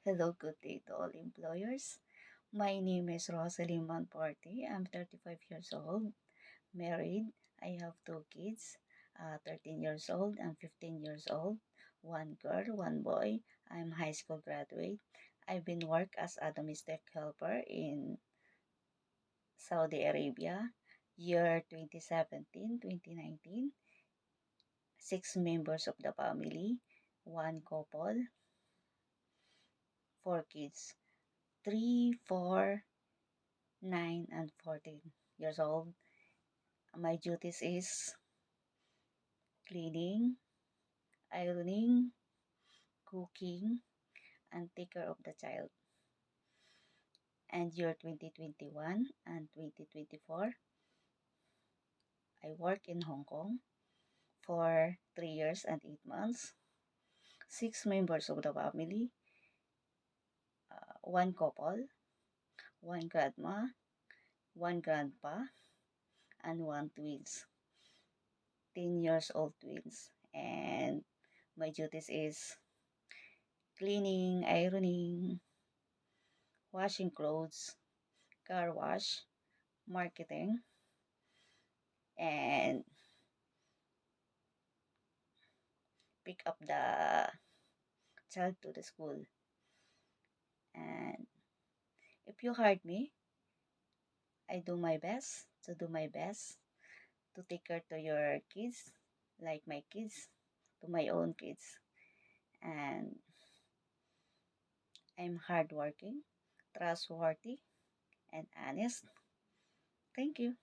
Hello, good day to all employers. My name is Rosalie Manporte. I'm 35 years old, married. I have two kids, 13 years old and 15 years old. One girl, one boy. I'm high school graduate. I've been work as a domestic helper in Saudi Arabia, year 2017, 2019. Six members of the family, one couple, four kids, 3, 4, 9, and 14 years old. My duties is cleaning, ironing, cooking, and take care of the child. And year 2021 and 2024, I work in Hong Kong for 3 years and 8 months. Six members of the family, one couple, one grandma, one grandpa, and one twins, 10 years old twins. And my duties is cleaning, ironing, washing clothes, car wash, marketing, and pick up the child to the school. And if you hired me, I do my best to take care to your kids, like my kids, to my own kids. And I'm hardworking, trustworthy, and honest. Thank you.